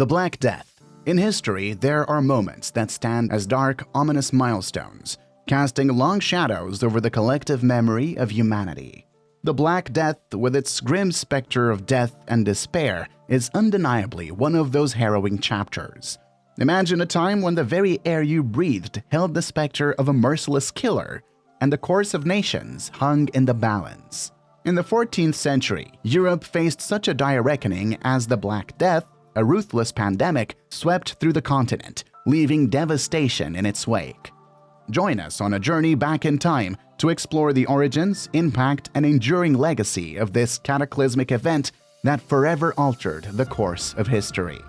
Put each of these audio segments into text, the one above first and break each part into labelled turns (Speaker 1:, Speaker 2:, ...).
Speaker 1: The Black Death. In history, there are moments that stand as dark, ominous milestones, casting long shadows over the collective memory of humanity. The Black Death, with its grim specter of death and despair, is undeniably one of those harrowing chapters. Imagine a time when the very air you breathed held the specter of a merciless killer, and the course of nations hung in the balance. In the 14th century, Europe faced such a dire reckoning as the Black Death, a ruthless pandemic, swept through the continent, leaving devastation in its wake. Join us on a journey back in time to explore the origins, impact, and enduring legacy of this cataclysmic event that forever altered the course of history.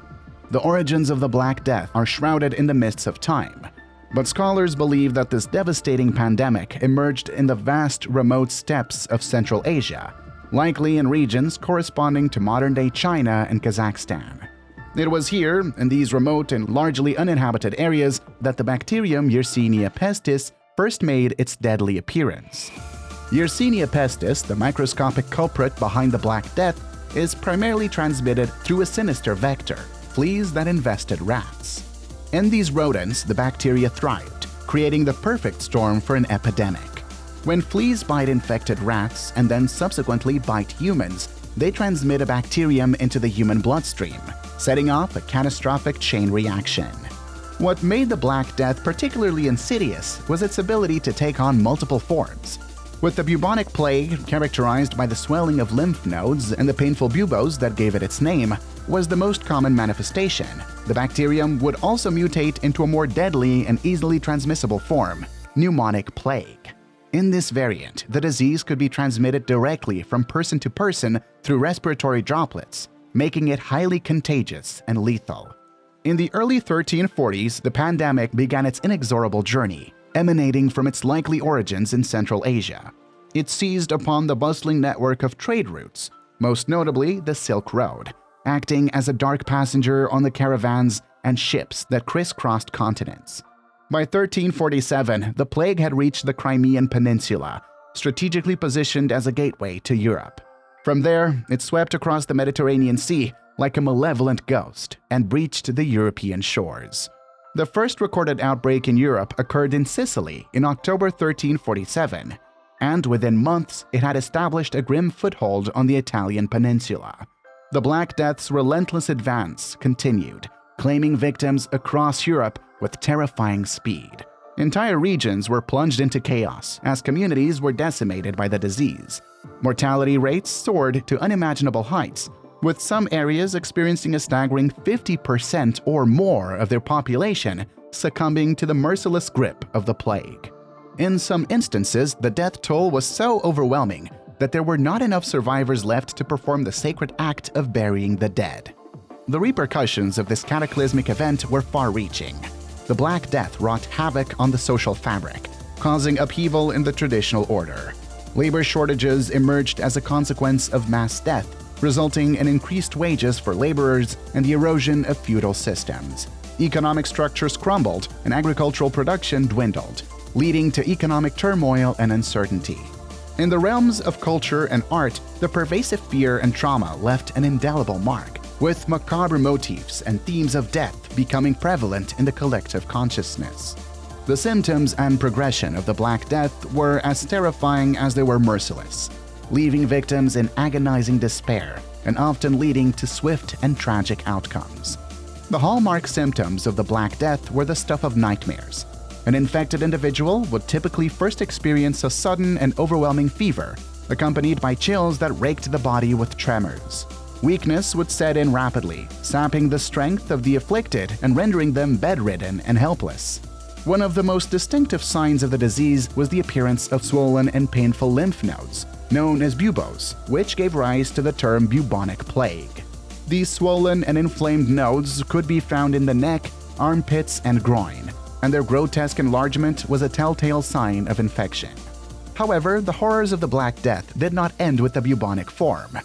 Speaker 1: The origins of the Black Death are shrouded in the mists of time, but scholars believe that this devastating pandemic emerged in the vast, remote steppes of Central Asia, likely in regions corresponding to modern-day China and Kazakhstan. It was here, in these remote and largely uninhabited areas, that the bacterium Yersinia pestis first made its deadly appearance. Yersinia pestis, the microscopic culprit behind the Black Death, is primarily transmitted through a sinister vector, fleas that infested rats. In these rodents, the bacteria thrived, creating the perfect storm for an epidemic. When fleas bite infected rats and then subsequently bite humans, they transmit a bacterium into the human bloodstream, setting off a catastrophic chain reaction. What made the Black Death particularly insidious was its ability to take on multiple forms. With the Bubonic Plague, characterized by the swelling of lymph nodes and the painful buboes that gave it its name, was the most common manifestation. The bacterium would also mutate into a more deadly and easily transmissible form, pneumonic plague. In this variant, the disease could be transmitted directly from person to person through respiratory droplets, making it highly contagious and lethal. In the early 1340s, the pandemic began its inexorable journey, emanating from its likely origins in Central Asia. It seized upon the bustling network of trade routes, most notably the Silk Road, acting as a dark passenger on the caravans and ships that crisscrossed continents. By 1347, the plague had reached the Crimean Peninsula, strategically positioned as a gateway to Europe. From there, it swept across the Mediterranean Sea like a malevolent ghost and breached the European shores. The first recorded outbreak in Europe occurred in Sicily in October 1347, and within months it had established a grim foothold on the Italian peninsula. The Black Death's relentless advance continued, claiming victims across Europe with terrifying speed. Entire regions were plunged into chaos as communities were decimated by the disease. Mortality rates soared to unimaginable heights, with some areas experiencing a staggering 50% or more of their population succumbing to the merciless grip of the plague. In some instances, the death toll was so overwhelming that there were not enough survivors left to perform the sacred act of burying the dead. The repercussions of this cataclysmic event were far-reaching. The Black Death wrought havoc on the social fabric, causing upheaval in the traditional order. Labor shortages emerged as a consequence of mass death, resulting in increased wages for laborers and the erosion of feudal systems. Economic structures crumbled and agricultural production dwindled, leading to economic turmoil and uncertainty. In the realms of culture and art, the pervasive fear and trauma left an indelible mark, with macabre motifs and themes of death becoming prevalent in the collective consciousness. The symptoms and progression of the Black Death were as terrifying as they were merciless, leaving victims in agonizing despair and often leading to swift and tragic outcomes. The hallmark symptoms of the Black Death were the stuff of nightmares. An infected individual would typically first experience a sudden and overwhelming fever, accompanied by chills that raked the body with tremors. Weakness would set in rapidly, sapping the strength of the afflicted and rendering them bedridden and helpless. One of the most distinctive signs of the disease was the appearance of swollen and painful lymph nodes, known as buboes, which gave rise to the term bubonic plague. These swollen and inflamed nodes could be found in the neck, armpits, and groin, and their grotesque enlargement was a telltale sign of infection. However, the horrors of the Black Death did not end with the bubonic form.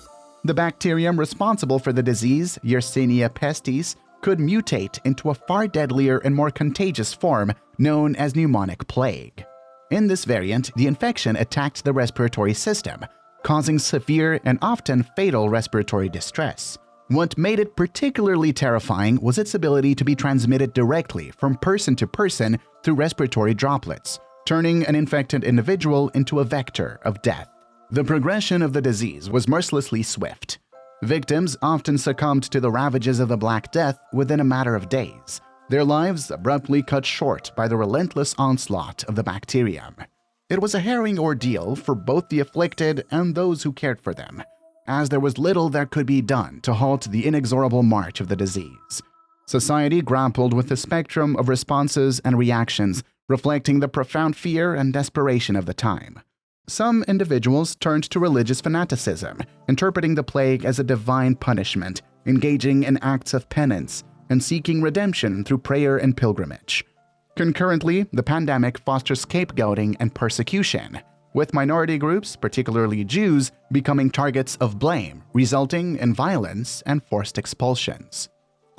Speaker 1: The bacterium responsible for the disease, Yersinia pestis, could mutate into a far deadlier and more contagious form known as pneumonic plague. In this variant, the infection attacked the respiratory system, causing severe and often fatal respiratory distress. What made it particularly terrifying was its ability to be transmitted directly from person to person through respiratory droplets, turning an infected individual into a vector of death. The progression of the disease was mercilessly swift. Victims often succumbed to the ravages of the Black Death within a matter of days, their lives abruptly cut short by the relentless onslaught of the bacterium. It was a harrowing ordeal for both the afflicted and those who cared for them, as there was little that could be done to halt the inexorable march of the disease. Society grappled with the spectrum of responses and reactions, reflecting the profound fear and desperation of the time. Some individuals turned to religious fanaticism, interpreting the plague as a divine punishment, engaging in acts of penance, and seeking redemption through prayer and pilgrimage. Concurrently, the pandemic fostered scapegoating and persecution, with minority groups, particularly Jews, becoming targets of blame, resulting in violence and forced expulsions.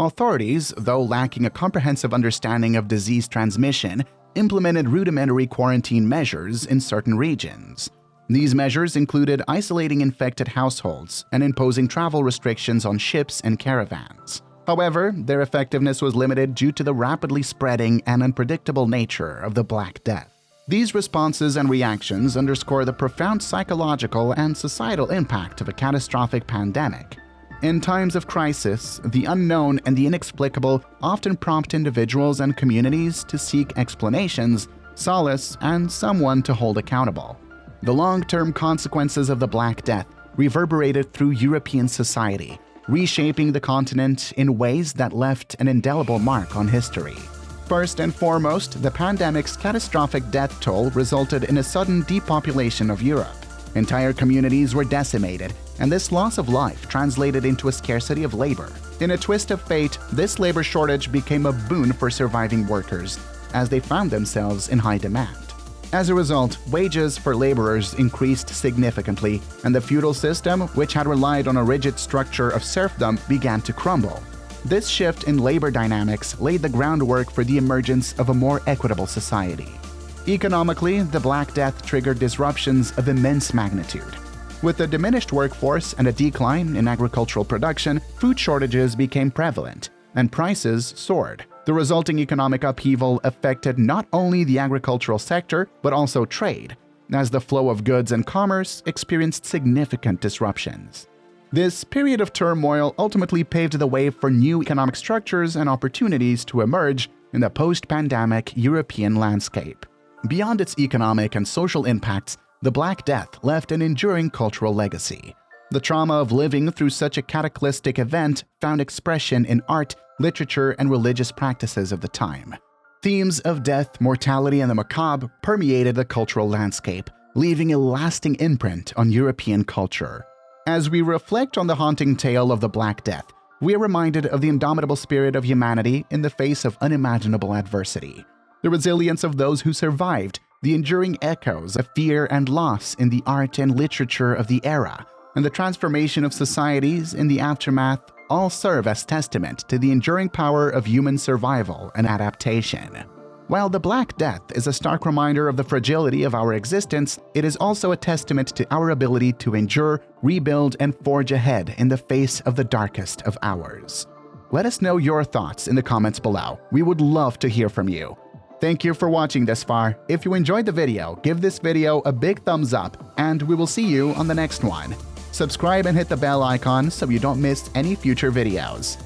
Speaker 1: Authorities, though lacking a comprehensive understanding of disease transmission, implemented rudimentary quarantine measures in certain regions. These measures included isolating infected households and imposing travel restrictions on ships and caravans. However, their effectiveness was limited due to the rapidly spreading and unpredictable nature of the Black Death. These responses and reactions underscore the profound psychological and societal impact of a catastrophic pandemic. In times of crisis, the unknown and the inexplicable often prompt individuals and communities to seek explanations, solace, and someone to hold accountable. The long-term consequences of the Black Death reverberated through European society, reshaping the continent in ways that left an indelible mark on history. First and foremost, the pandemic's catastrophic death toll resulted in a sudden depopulation of Europe. Entire communities were decimated, and this loss of life translated into a scarcity of labor. In a twist of fate, this labor shortage became a boon for surviving workers, as they found themselves in high demand. As a result, wages for laborers increased significantly, and the feudal system, which had relied on a rigid structure of serfdom, began to crumble. This shift in labor dynamics laid the groundwork for the emergence of a more equitable society. Economically, the Black Death triggered disruptions of immense magnitude. With a diminished workforce and a decline in agricultural production, food shortages became prevalent, and prices soared. The resulting economic upheaval affected not only the agricultural sector, but also trade, as the flow of goods and commerce experienced significant disruptions. This period of turmoil ultimately paved the way for new economic structures and opportunities to emerge in the post-pandemic European landscape. Beyond its economic and social impacts, the Black Death left an enduring cultural legacy. The trauma of living through such a cataclysmic event found expression in art, literature, and religious practices of the time. Themes of death, mortality, and the macabre permeated the cultural landscape, leaving a lasting imprint on European culture. As we reflect on the haunting tale of the Black Death, we are reminded of the indomitable spirit of humanity in the face of unimaginable adversity. The resilience of those who survived, the enduring echoes of fear and loss in the art and literature of the era, and the transformation of societies in the aftermath all serve as testament to the enduring power of human survival and adaptation. While the Black Death is a stark reminder of the fragility of our existence, it is also a testament to our ability to endure, rebuild, and forge ahead in the face of the darkest of hours. Let us know your thoughts in the comments below. We would love to hear from you. Thank you for watching this far. If you enjoyed the video, give this video a big thumbs up, and we will see you on the next one. Subscribe and hit the bell icon so you don't miss any future videos.